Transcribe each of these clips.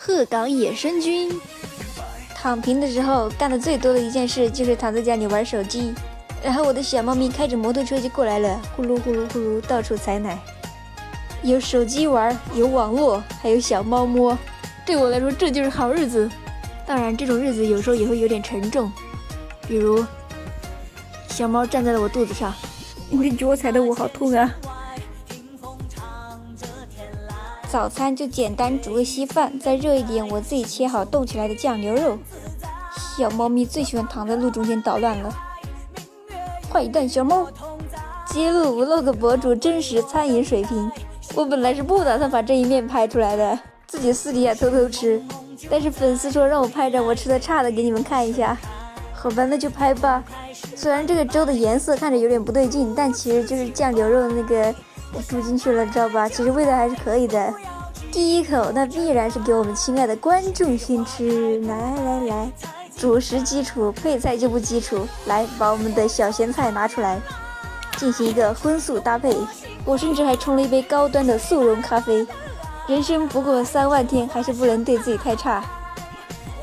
鹤岗野生菌。躺平的时候干的最多的一件事就是躺在家里玩手机，然后我的小猫咪开着摩托车就过来了，呼噜呼噜呼噜到处采奶。有手机玩，有网络，还有小猫摸，对我来说这就是好日子。当然这种日子有时候也会有点沉重，比如小猫站在了我肚子上，我的脚踩得我好痛啊。早餐就简单煮个稀饭，再热一点我自己切好冻起来的酱牛肉。小猫咪最喜欢躺在路中间捣乱了。坏蛋小猫揭露vlog博主真实餐饮水平。我本来是不打算把这一面拍出来的，自己私底下偷偷吃，但是粉丝说让我拍张我吃的差的给你们看一下。好吧，那就拍吧。虽然这个粥的颜色看着有点不对劲，但其实就是酱牛肉那个煮进去了，知道吧？其实味道还是可以的。第一口那必然是给我们亲爱的观众先吃，来，主食基础，配菜就不基础。来，把我们的小咸菜拿出来，进行一个荤素搭配。我甚至还冲了一杯高端的速溶咖啡。人生不过3万天，还是不能对自己太差。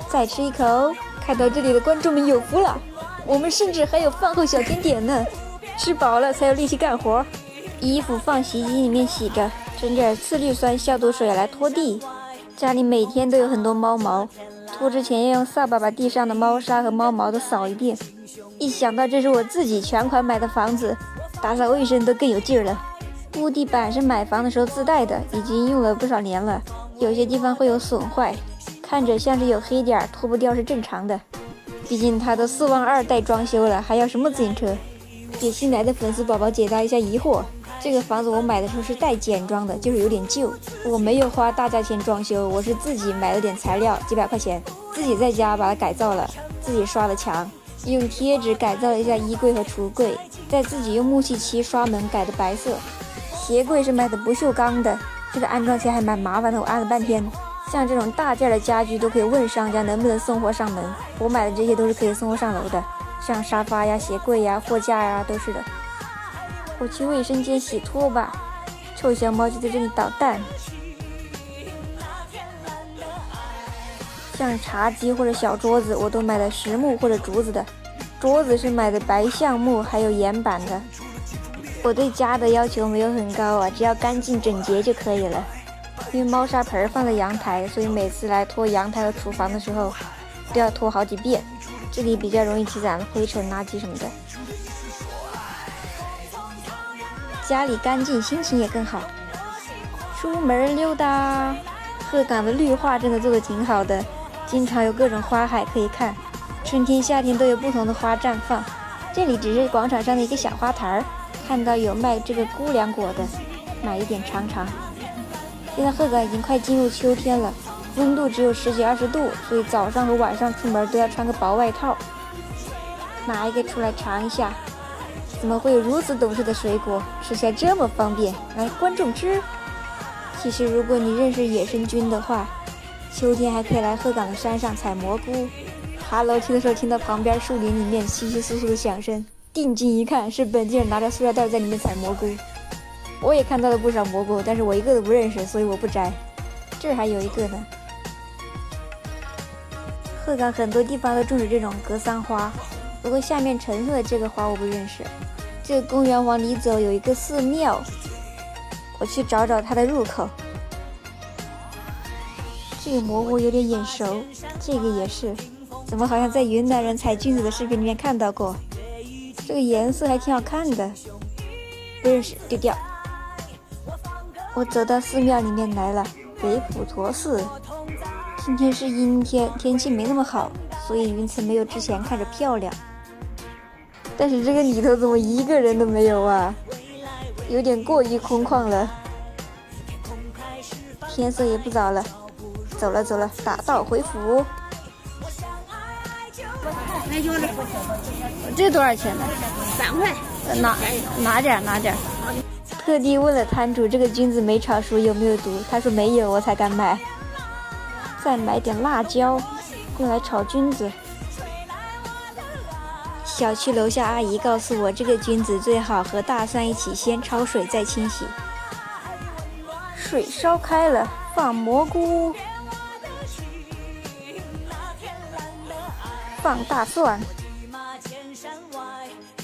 再吃一口，看到这里的观众们有福了，我们甚至还有饭后小甜点呢。吃饱了才有力气干活。衣服放洗衣机里面洗着，整点次氯酸消毒水来拖地。家里每天都有很多猫毛，拖之前要用扫把把地上的猫砂和猫毛都扫一遍。一想到这是我自己全款买的房子，打扫卫生都更有劲儿了。木地板是买房的时候自带的，已经用了不少年了，有些地方会有损坏，看着像是有黑点，脱不掉是正常的。毕竟它都4万2带装修了，还要什么自行车？给新来的粉丝宝宝解答一下疑惑，这个房子我买的时候是带简装的，就是有点旧，我没有花大价钱装修，我是自己买了点材料，几百块钱，自己在家把它改造了，自己刷了墙，用贴纸改造了一下衣柜和橱柜，再自己用木器漆刷门改的白色。鞋柜是买的不锈钢的，这个安装起来还蛮麻烦的，我安了半天。像这种大件的家具都可以问商家能不能送货上门，我买的这些都是可以送货上楼的，像沙发呀、鞋柜呀、货架呀都是的。我去卫生间洗拖把，臭小猫就在这里捣蛋。像茶几或者小桌子我都买的实木或者竹子的，桌子是买的白橡木还有岩板的。我对家的要求没有很高啊，只要干净整洁就可以了。因为猫砂盆放在阳台，所以每次来拖阳台和厨房的时候都要拖好几遍，这里比较容易积攒灰尘垃圾什么的。家里干净心情也更好。出门溜达，鹤岗的绿化真的做得挺好的，经常有各种花海可以看，春天夏天都有不同的花绽放。这里只是广场上的一个小花坛，看到有卖这个姑娘果的，买一点尝尝。现在鹤岗已经快进入秋天了，温度只有10几20度，所以早上和晚上出门都要穿个薄外套。拿一个出来尝一下，怎么会有如此懂事的水果，吃起来这么方便？来，观众吃。其实如果你认识野生菌的话，秋天还可以来鹤岗的山上采蘑菇。爬楼梯的时候听到旁边树林里面窸窸窣窣的响声，定睛一看，是本地人拿着塑料袋在里面采蘑菇。我也看到了不少蘑菇，但是我一个都不认识，所以我不摘。这儿还有一个呢。鹤岗很多地方都种植这种格桑花，不过下面橙色的这个花我不认识。这个公园往里走有一个寺庙，我去找找它的入口。这个蘑菇有点眼熟，这个也是，怎么好像在云南人采菌子的视频里面看到过？这个颜色还挺好看的，不认识，丢掉。我走到寺庙里面来了，北普陀寺。今天是阴天，天气没那么好，所以云层没有之前看着漂亮。但是这个里头怎么一个人都没有啊？有点过于空旷了。天色也不早了，走了，打道回府。这多少钱呢？3块。拿点。特地问了摊主这个菌子没炒熟有没有毒，他说没有，我才敢买。再买点辣椒用来炒菌子。小区楼下阿姨告诉我，这个菌子最好和大蒜一起先焯水再清洗。水烧开了，放蘑菇。放大蒜，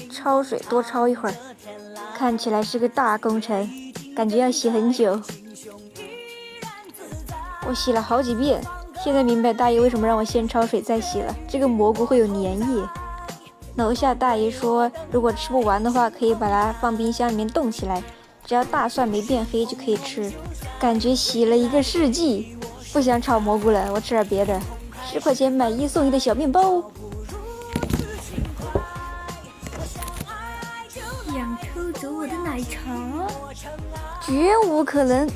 焯水多焯一会儿，看起来是个大工程，感觉要洗很久。我洗了好几遍，现在明白大爷为什么让我先焯水再洗了，这个蘑菇会有粘液。楼下大爷说，如果吃不完的话，可以把它放冰箱里面冻起来，只要大蒜没变黑就可以吃。感觉洗了1个世纪，不想炒蘑菇了，我吃点别的。10块钱买1送1的小面包。想偷走我的奶茶？绝无可能！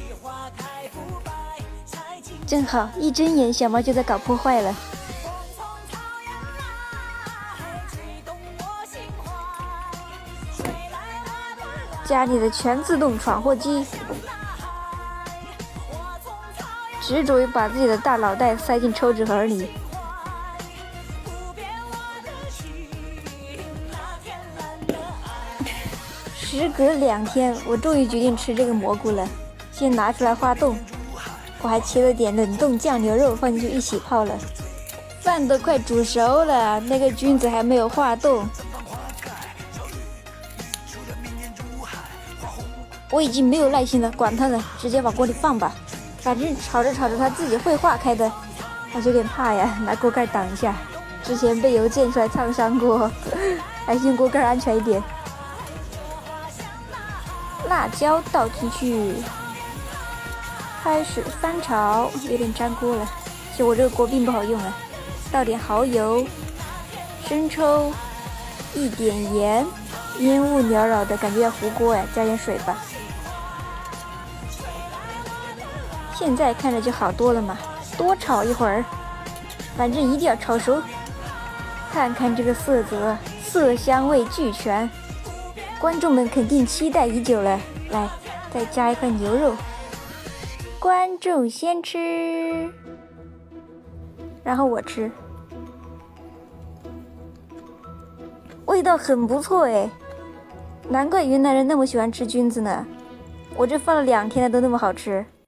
正好一睁眼，小猫就在搞破坏了。家里的全自动闯祸机，执着于把自己的大脑袋塞进抽纸盒里。时隔2天，我终于决定吃这个蘑菇了。先拿出来化冻，我还切了点冷冻酱牛肉放进去一起泡了。饭都快煮熟了，那个菌子还没有化冻。我已经没有耐心了，管它了，直接往锅里放吧。反正炒着炒着它自己会化开的。还是有点怕呀，拿锅盖挡一下。之前被油溅出来烫伤过，还是用锅盖安全一点。辣椒倒进去，开始翻炒，有点粘锅了。其实我这个锅并不好用啊。倒点蚝油、生抽，一点盐，烟雾缭绕的感觉要糊锅哎，加点水吧。现在看着就好多了嘛，多炒一会儿，反正一定要炒熟。看看这个色泽，色香味俱全，观众们肯定期待已久了。来，再加一块牛肉，观众先吃，然后我吃。味道很不错哎，难怪云南人那么喜欢吃菌子呢。我这放了2天了都那么好吃。